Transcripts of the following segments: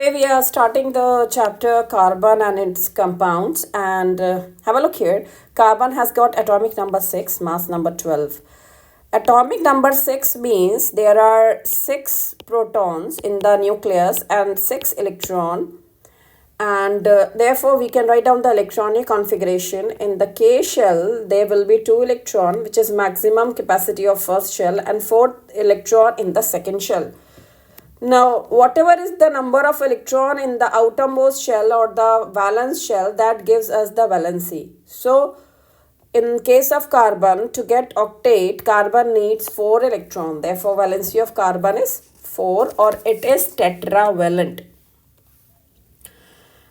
Today we are starting the chapter carbon and its compounds and have a look here. Carbon has got atomic number 6, mass number 12. Atomic number 6 means there are 6 protons in the nucleus and 6 electron, and therefore we can write down the electronic configuration. In the K shell there will be 2 electron, which is maximum capacity of first shell, and 4th electron in the second shell. Now, whatever is the number of electron in the outermost shell or the valence shell, that gives us the valency. So, in case of carbon, to get octet, carbon needs 4 electron. Therefore, valency of carbon is 4, or it is tetravalent.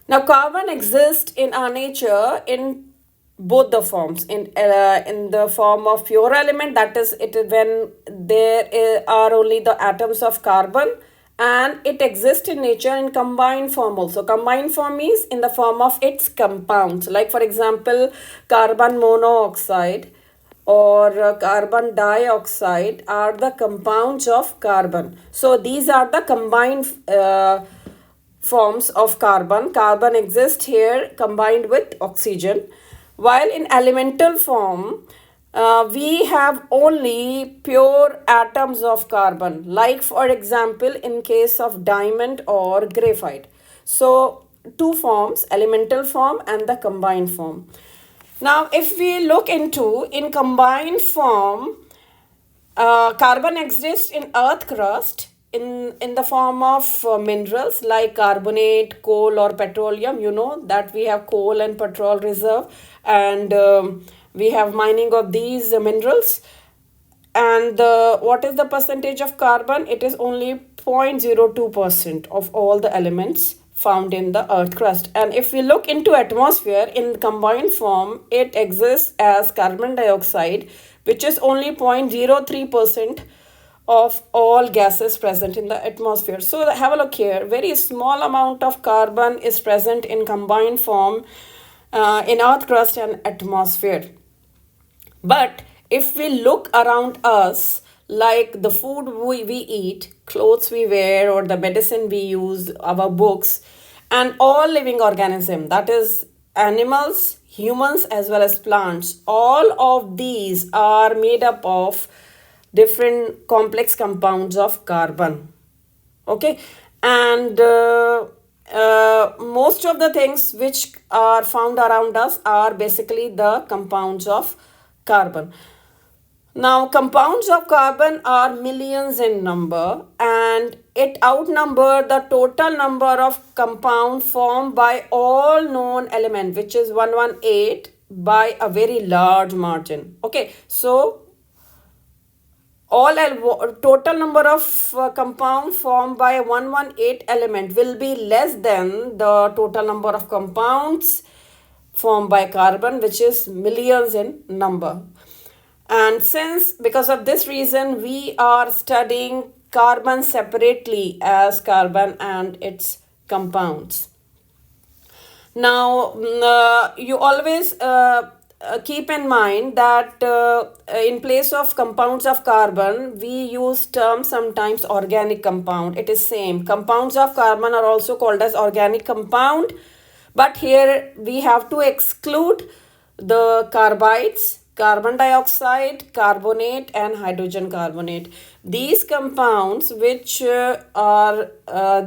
Now, carbon exists in our nature in both the forms, in the form of pure element, that is it when there are only the atoms of carbon, and it exists in nature in combined form also. Combined form means in the form of its compounds, like for example carbon monoxide or carbon dioxide are the compounds of carbon. So these are the combined forms of carbon. Carbon exists here combined with oxygen, while in elemental form we have only pure atoms of carbon, like for example in case of diamond or graphite. So two forms, elemental form and the combined form. Now if we look into in combined form, carbon exists in earth crust in the form of minerals like carbonate, coal, or petroleum. You know that we have coal and petrol reserve, and we have mining of these minerals. And what is the percentage of carbon? It is only 0.02% of all the elements found in the earth crust. And if we look into atmosphere in combined form, it exists as carbon dioxide, which is only 0.03% of all gases present in the atmosphere. So have a look here. Very small amount of carbon is present in combined form in earth crust and atmosphere. But if we look around us, like the food we eat, clothes we wear, or the medicine we use, our books, and all living organism, that is animals, humans, as well as plants, all of these are made up of different complex compounds of carbon. Okay, and most of the things which are found around us are basically the compounds of carbon. Now, compounds of carbon are millions in number, and it outnumber the total number of compound formed by all known element, which is 118, by a very large margin. Okay, so total number of compound formed by 118 element will be less than the total number of compounds formed by carbon, which is millions in number. And since because of this reason we are studying carbon separately as carbon and its compounds. Now you always keep in mind that in place of compounds of carbon we use term sometimes organic compound. It is same. Compounds of carbon are also called as organic compound, but here we have to exclude the carbides, carbon dioxide, carbonate, and hydrogen carbonate. These compounds, which are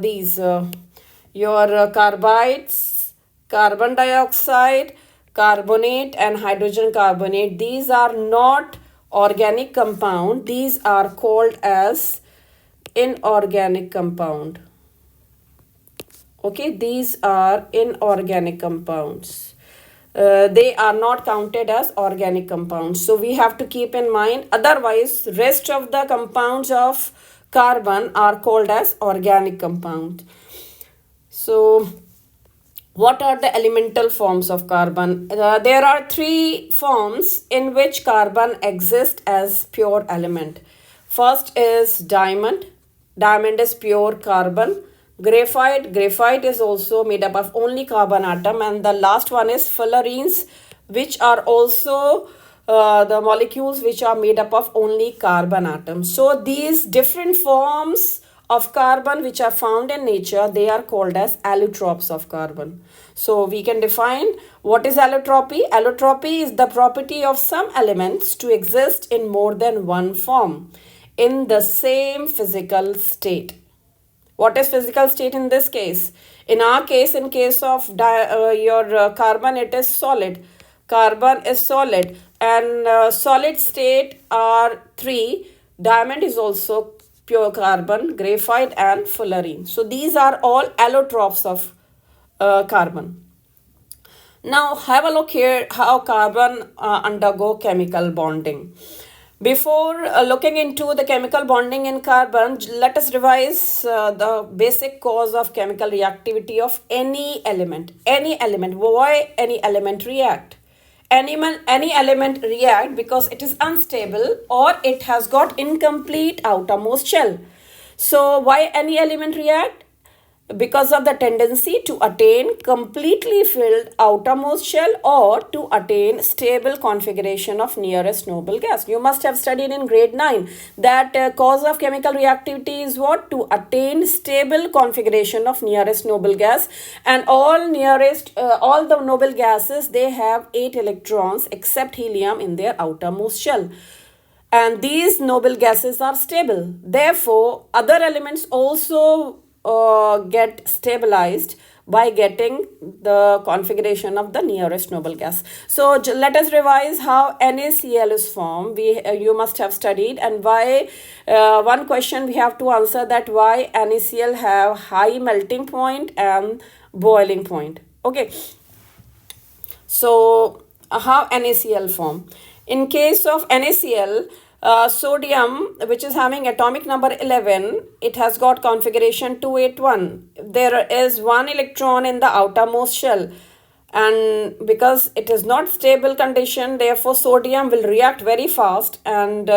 these your carbides, carbon dioxide, carbonate, and hydrogen carbonate, these are not organic compound. These are called as inorganic compound. Okay, these are inorganic compounds. They are not counted as organic compounds. So we have to keep in mind. Otherwise, rest of the compounds of carbon are called as organic compound. So what are the elemental forms of carbon? There are 3 forms in which carbon exists as pure element. First is diamond. Diamond is pure carbon. Graphite is also made up of only carbon atom. And the last one is fullerenes, which are also the molecules which are made up of only carbon atoms. So these different forms of carbon which are found in nature, they are called as allotropes of carbon. So we can define what is allotropy. Allotropy is the property of some elements to exist in more than one form in the same physical state. What is physical state in this case? In our case, in case of your carbon, it is solid. Carbon is solid, and solid state are three. Diamond is also pure carbon, graphite and fullerene. So these are all allotropes of carbon. Now have a look here how carbon undergo chemical bonding. Before looking into the chemical bonding in carbon, let us revise the basic cause of chemical reactivity of any element. Any element. Why any element react? Any element react because it is unstable or it has got incomplete outermost shell. So why any element react? Because of the tendency to attain completely filled outermost shell or to attain stable configuration of nearest noble gas. You must have studied in grade 9 that cause of chemical reactivity is what? To attain stable configuration of nearest noble gas, and all the noble gases, they have 8 electrons except helium in their outermost shell. And these noble gases are stable. Therefore, other elements also get stabilized by getting the configuration of the nearest noble gas. So let us revise how NaCl is formed. You must have studied, and why one question we have to answer, that why NaCl have high melting point and boiling point. Okay, so how NaCl form? In case of NaCl, sodium, which is having atomic number 11, it has got configuration 281. There is one electron in the outermost shell, and because it is not stable condition, therefore sodium will react very fast, and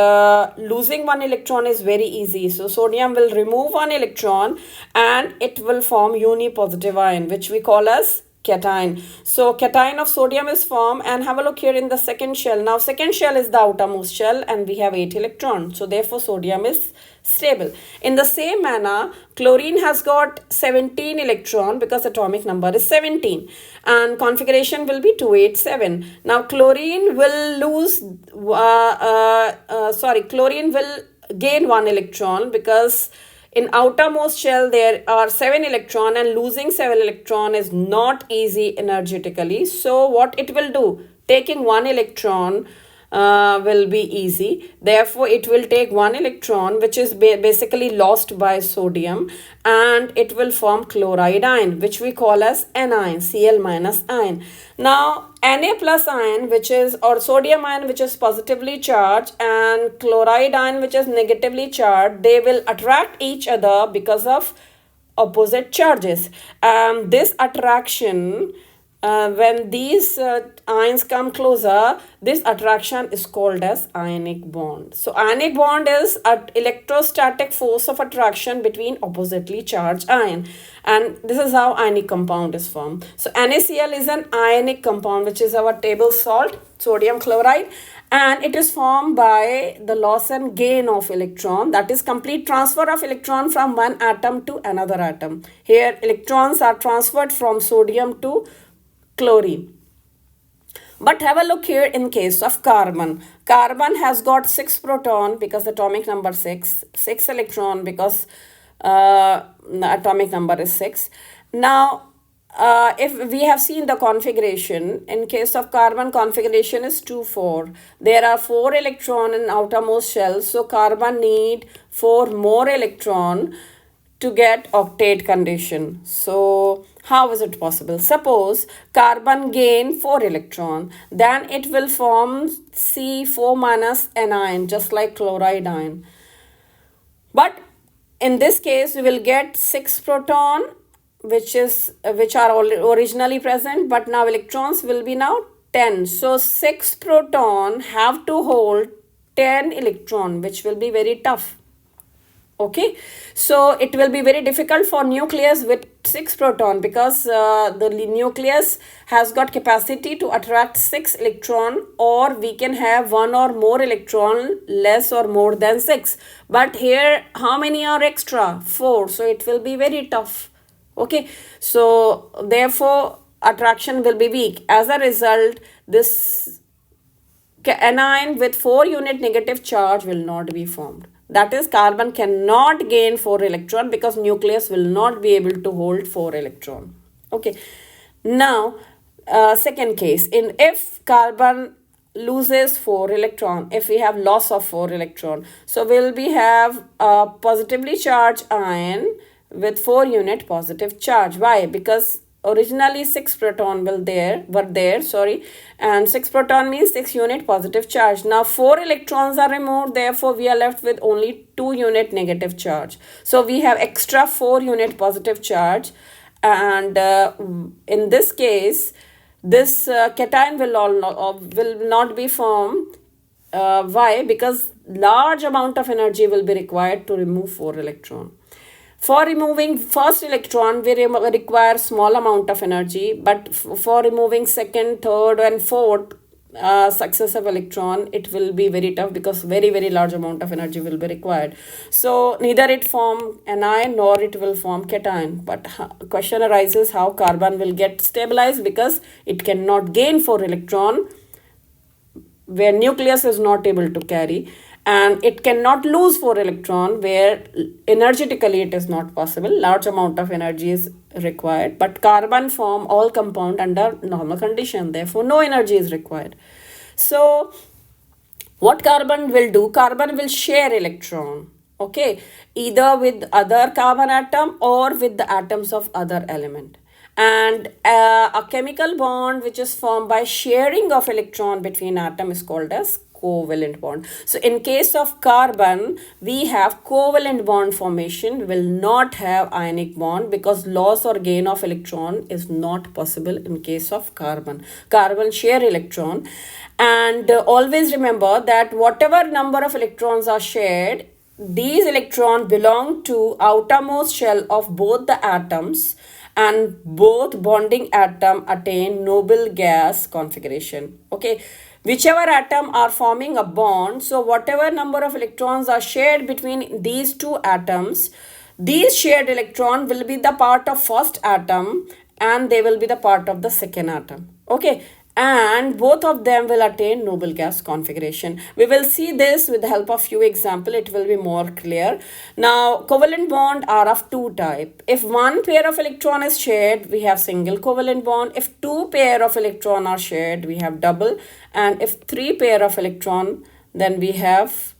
losing one electron is very easy. So sodium will remove one electron and it will form unipositive ion, which we call as cation. So cation of sodium is formed, and have a look here in the second shell. Now second shell is the outermost shell and we have 8 electrons. So therefore sodium is stable. In the same manner, chlorine has got 17 electron because atomic number is 17 and configuration will be 287. Now chlorine will chlorine will gain 1 electron because in outermost shell there are 7 electron, and losing 7 electron is not easy energetically. So what it will do? Taking 1 electron will be easy. Therefore it will take 1 electron, which is basically lost by sodium, and it will form chloride ion, which we call as anion, Cl minus ion. Now Na plus ion, which is, or sodium ion, which is positively charged, and chloride ion, which is negatively charged, they will attract each other because of opposite charges. This attraction, when these ions come closer, this attraction is called as ionic bond. So ionic bond is an electrostatic force of attraction between oppositely charged ion, and this is how ionic compound is formed. So NaCl is an ionic compound, which is our table salt, sodium chloride, and it is formed by the loss and gain of electron, that is complete transfer of electron from one atom to another atom. Here electrons are transferred from sodium to chlorine. But have a look here in case of carbon. Carbon has got 6 proton because atomic number 6 electron because the atomic number is 6. Now if we have seen the configuration, in case of carbon, configuration is 2,4. There are 4 electron in outermost shell, so carbon need 4 more electron to get octet condition. So how is it possible? Suppose carbon gain 4 electron, then it will form C4 minus anion, just like chloride ion. But in this case we will get 6 proton, which are originally present, but now electrons will be now 10. So 6 proton have to hold 10 electron, which will be very tough. Okay, so it will be very difficult for nucleus with 6 proton, because the nucleus has got capacity to attract 6 electron, or we can have one or more electron less or more than 6. But here how many are extra? 4. So it will be very tough. Okay, so therefore attraction will be weak. As a result, this anion with 4 unit negative charge will not be formed. That is, carbon cannot gain 4 electron because nucleus will not be able to hold 4 electron. Okay. Now, second case, in if carbon loses 4 electron, if we have loss of 4 electron, so will we have a positively charged ion with 4 unit positive charge. Why? Because originally 6 proton were there, and 6 proton means 6 unit positive charge. Now 4 electrons are removed, therefore we are left with only 2 unit negative charge. So we have extra 4 unit positive charge, and in this case this cation will not be formed. Why? Because large amount of energy will be required to remove 4 electron. For removing first electron, we require small amount of energy, but for removing second, third, and fourth successive electron, it will be very tough, because very, very large amount of energy will be required. So neither it form anion nor it will form cation. But question arises how carbon will get stabilized, because it cannot gain 4 electron where nucleus is not able to carry, and it cannot lose 4 electron where energetically it is not possible. Large amount of energy is required, but carbon form all compound under normal condition, therefore no energy is required. So what carbon will do? Carbon will share electron, okay, either with other carbon atom or with the atoms of other element. And a chemical bond which is formed by sharing of electron between atom is called as covalent bond. So in case of carbon, we have covalent bond formation. We will not have ionic bond, because loss or gain of electron is not possible in case of carbon. Carbon share electron, and always remember that whatever number of electrons are shared, these electrons belong to outermost shell of both the atoms, and both bonding atom attain noble gas configuration. Okay, whichever atom are forming a bond, so whatever number of electrons are shared between these two atoms, these shared electron will be the part of first atom, and they will be the part of the second atom. Okay, and both of them will attain noble gas configuration. We will see this with the help of few example. It will be more clear. Now covalent bond are of two type. If one pair of electron is shared, we have single covalent bond. If two pair of electron are shared, we have double, and if three pair of electron, then we have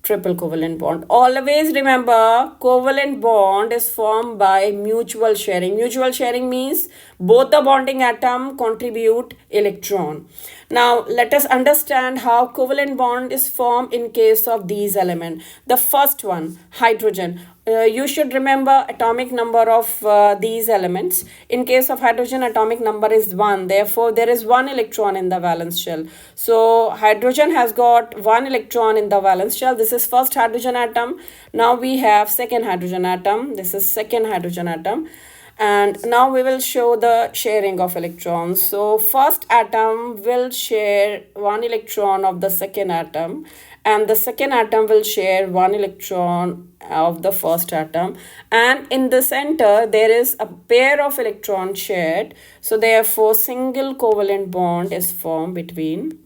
triple covalent bond. Always remember, covalent bond is formed by mutual sharing. Mutual sharing means both the bonding atom contribute electron. Now let us understand how covalent bond is formed in case of these elements. The first one, hydrogen. You should remember atomic number of these elements. In case of hydrogen, atomic number is 1. Therefore, there is 1 electron in the valence shell. So, hydrogen has got 1 electron in the valence shell. This is first hydrogen atom. Now we have second hydrogen atom. This is second hydrogen atom. And now we will show the sharing of electrons. So first atom will share 1 electron of the second atom, and the second atom will share 1 electron of the first atom, and in the center there is a pair of electrons shared. So therefore single covalent bond is formed between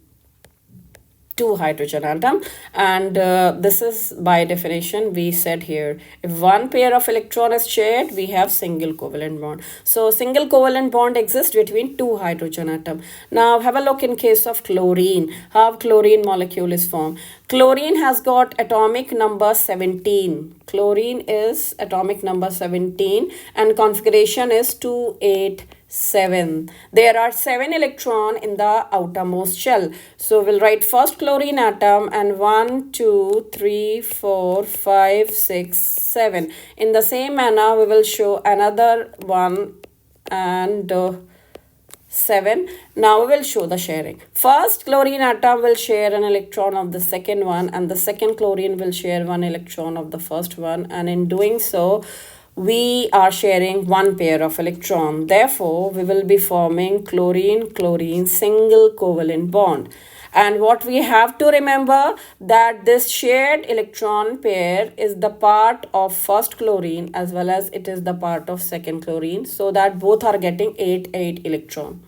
two hydrogen atom, and this is by definition. We said here, if one pair of electron is shared, we have single covalent bond. So single covalent bond exists between two hydrogen atom. Now have a look in case of chlorine, how chlorine molecule is formed. Chlorine has got atomic number 17. Chlorine is atomic number 17, and configuration is 287. There are 7 electrons in the outermost shell. So we'll write first chlorine atom, and 1, 2, 3, 4, 5, 6, 7. In the same manner, we will show another one and 7. Now we will show the sharing. First chlorine atom will share an electron of the second one, and the second chlorine will share one electron of the first one, and in doing so we are sharing one pair of electron. Therefore we will be forming chlorine chlorine single covalent bond. And what we have to remember, that this shared electron pair is the part of first chlorine as well as it is the part of second chlorine, so that both are getting 8 electron.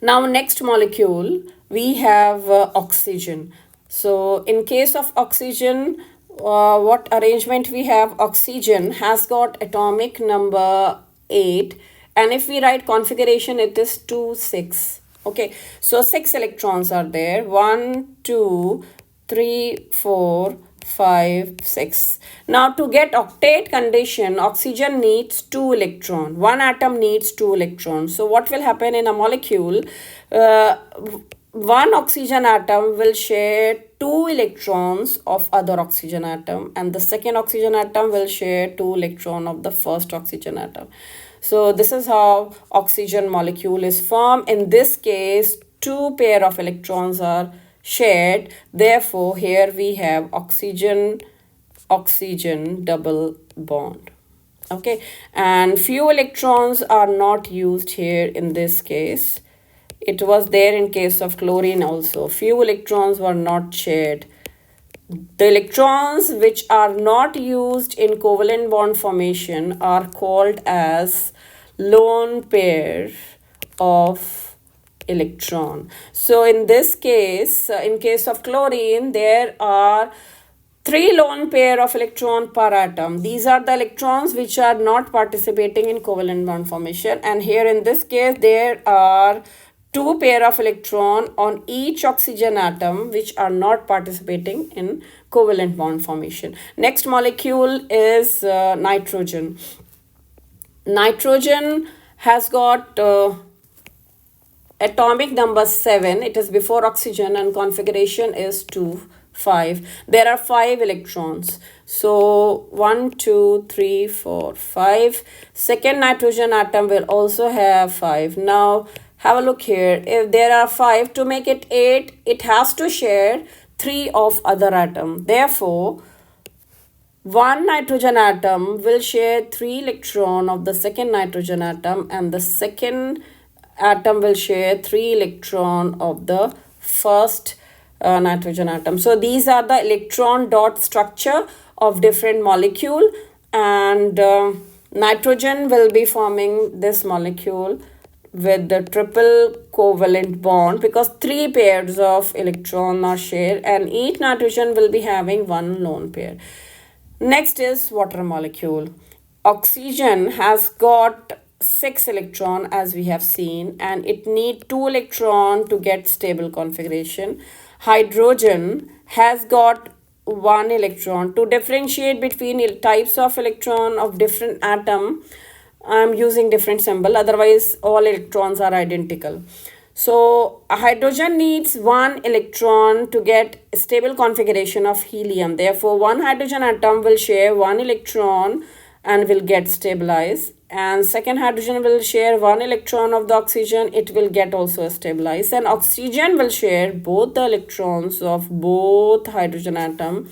Now next molecule we have oxygen. So in case of oxygen, what arrangement we have? Oxygen has got atomic number 8, and if we write configuration it is 2 6. Okay, so 6 electrons are there. 1 2 3 4 5 6. Now to get octet condition, oxygen needs 2 electrons. One atom needs 2 electrons. So what will happen in a molecule? One oxygen atom will share 2 electrons of other oxygen atom, and the second oxygen atom will share 2 electrons of the first oxygen atom. So this is how oxygen molecule is formed. In this case, 2 pair of electrons are shared. Therefore, here we have oxygen double bond. Okay, and few electrons are not used here in this case. It was there in case of chlorine also. Few electrons were not shared. The electrons which are not used in covalent bond formation are called as lone pair of electron. So in this case, in case of chlorine, there are 3 lone pair of electron per atom. These are the electrons which are not participating in covalent bond formation, and here in this case there are 2 pair of electron on each oxygen atom which are not participating in covalent bond formation. Next molecule is nitrogen. Nitrogen has got atomic number 7. It is before oxygen and configuration is 2 5. There are 5 electrons. So 1 2 3 4 5. Second nitrogen atom will also have 5. Now have a look here. If there are 5, to make it 8, it has to share 3 of other atom. Therefore, one nitrogen atom will share 3 electron of the second nitrogen atom, and the second atom will share 3 electron of the first nitrogen atom. So these are the electron dot structure of different molecule, and nitrogen will be forming this molecule with the triple covalent bond, because 3 pairs of electron are shared and each nitrogen will be having 1 lone pair. Next is water molecule. Oxygen has got 6 electron as we have seen, and it need 2 electron to get stable configuration. Hydrogen has got 1 electron. To differentiate between types of electron of different atom, I am using different symbol, otherwise all electrons are identical. So hydrogen needs 1 electron to get stable configuration of helium. Therefore, one hydrogen atom will share 1 electron and will get stabilized, and second hydrogen will share 1 electron of the oxygen. It will get also stabilized, and oxygen will share both the electrons of both hydrogen atom,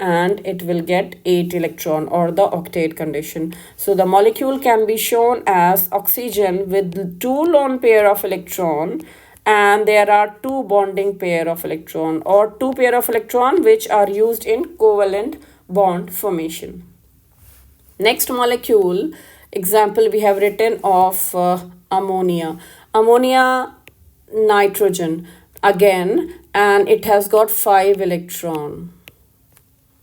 and it will get 8 electron, or the octet condition. So the molecule can be shown as oxygen with 2 lone pair of electron, and there are 2 bonding pair of electron, or 2 pair of electron which are used in covalent bond formation. Next molecule example we have written of ammonia. Ammonia nitrogen again, and it has got 5 electron.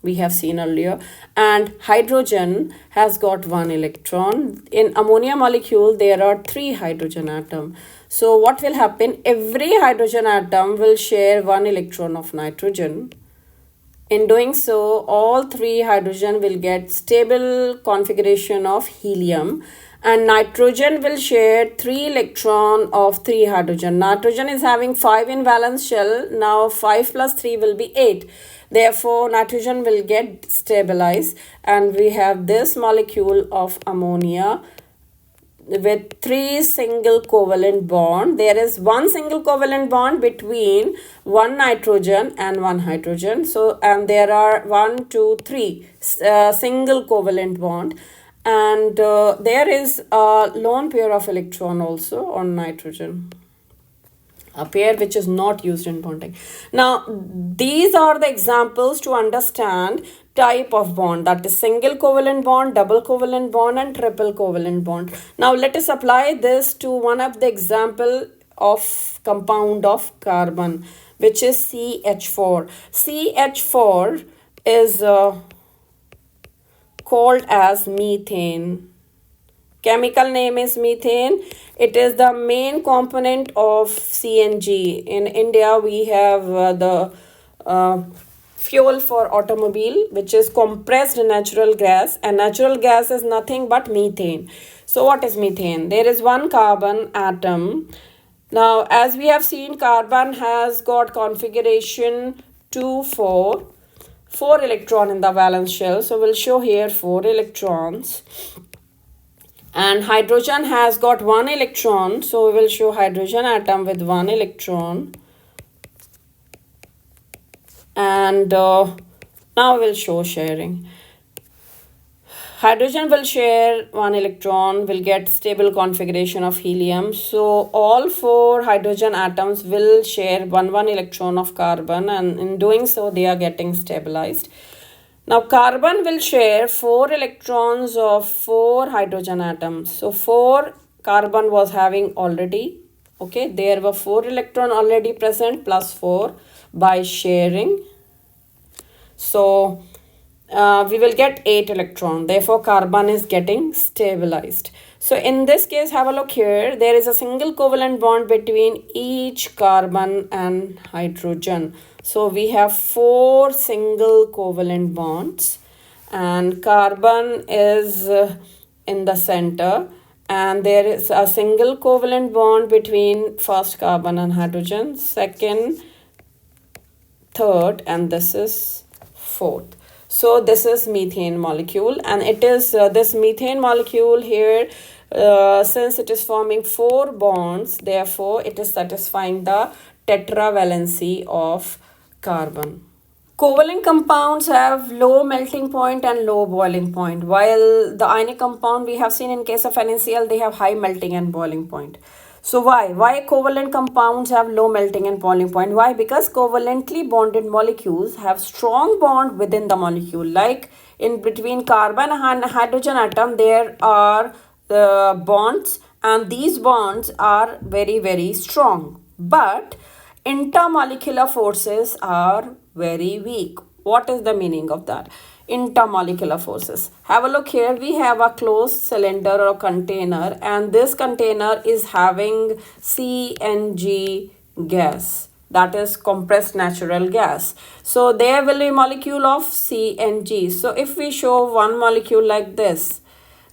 We have seen earlier, and hydrogen has got 1 electron. In ammonia molecule there are 3 hydrogen atom. So what will happen? Every hydrogen atom will share 1 electron of nitrogen. In doing so, all 3 hydrogen will get stable configuration of helium, and nitrogen will share 3 electron of 3 hydrogen. Nitrogen is having 5 in valence shell. Now 5 plus 3 will be 8. Therefore, nitrogen will get stabilized, and we have this molecule of ammonia. with three single covalent bond. There is one single covalent bond between one nitrogen and one hydrogen. So, and there are one, two, three single covalent bond, and there is a lone pair of electron also on nitrogen, a pair which is not used in bonding. Now, these are the examples to understand type of bond, that is single covalent bond, double covalent bond, and triple covalent bond. Now, let us apply this to one of the example of compound of carbon, which is CH4. CH4 is called as methane. Chemical name is methane. It is the main component of CNG. In India, we have the fuel for automobile, which is compressed natural gas, and natural gas is nothing but methane. So what is methane? There is one carbon atom. Now, as we have seen, carbon has got configuration 2, 4. 4 electron in the valence shell. So we'll show here 4 electrons. And hydrogen has got 1 electron. So we will show hydrogen atom with 1 electron. And now we'll show sharing. Hydrogen will share 1 electron, will get stable configuration of helium. So all 4 hydrogen atoms will share 1 electron of carbon, and in doing so they are getting stabilized. Now carbon will share 4 electrons of 4 hydrogen atoms. So 4 carbon was having already. Okay, there were 4 electron already present plus 4 by sharing. So we will get 8 electron. Therefore, carbon is getting stabilized. So in this case, have a look here. There is a single covalent bond between each carbon and hydrogen. So we have 4 single covalent bonds, and carbon is in the center, and there is a single covalent bond between first carbon and hydrogen, second, third, and this is fourth. So this is methane molecule, and it is this methane molecule here, since it is forming 4 bonds, therefore it is satisfying the tetravalency of carbon. Covalent compounds have low melting point and low boiling point, while the ionic compound we have seen in case of NaCl, they have high melting and boiling point. So why covalent compounds have low melting and boiling point? Why? Because covalently bonded molecules have strong bond within the molecule. Like in between carbon and hydrogen atom, there are bonds, and these bonds are very, very strong. But intermolecular forces are very weak. What is the meaning of that? Intermolecular forces. Have a look here. We have a closed cylinder or container, and this container is having CNG gas, that is compressed natural gas. So there will be a molecule of CNG. So if we show one molecule like this,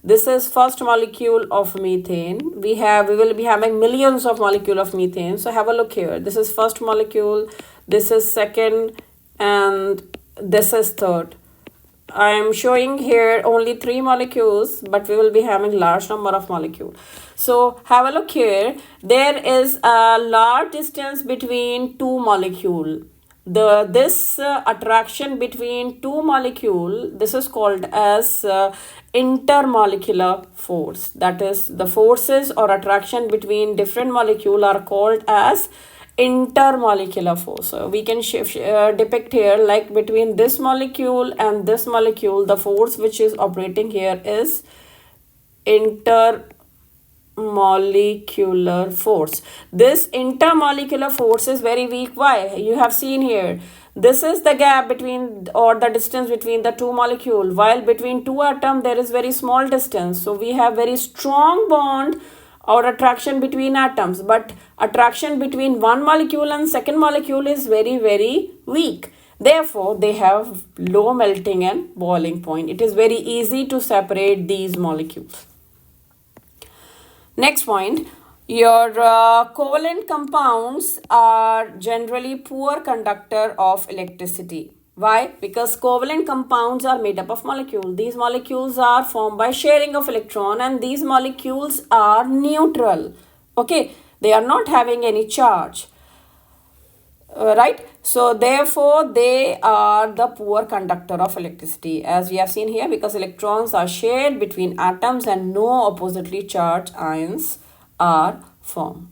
this is first molecule of methane. We will be having millions of molecules of methane. So have a look here. This is first molecule, this is second, and this is third. I am showing here only 3 molecules, but we will be having large number of molecules. So have a look here. There is a large distance between 2 molecules. This attraction between 2 molecules, this is called as intermolecular force. That is, the forces or attraction between different molecules are called as intermolecular force. So we can depict here, like between this molecule and this molecule, the force which is operating here is intermolecular force. This intermolecular force is very weak. Why? You have seen here, this is the gap between, or the distance between the 2 molecules, while between 2 atoms there is very small distance. So we have very strong bond or attraction between atoms, but attraction between one molecule and second molecule is very, very weak. Therefore, they have low melting and boiling point. It is very easy to separate these molecules. Next point, your covalent compounds are generally poor conductor of electricity. Why? Because covalent compounds are made up of molecules. These molecules are formed by sharing of electron, and these molecules are neutral. Okay, they are not having any charge. Right? So therefore they are the poor conductor of electricity, as we have seen here, because electrons are shared between atoms and no oppositely charged ions are formed.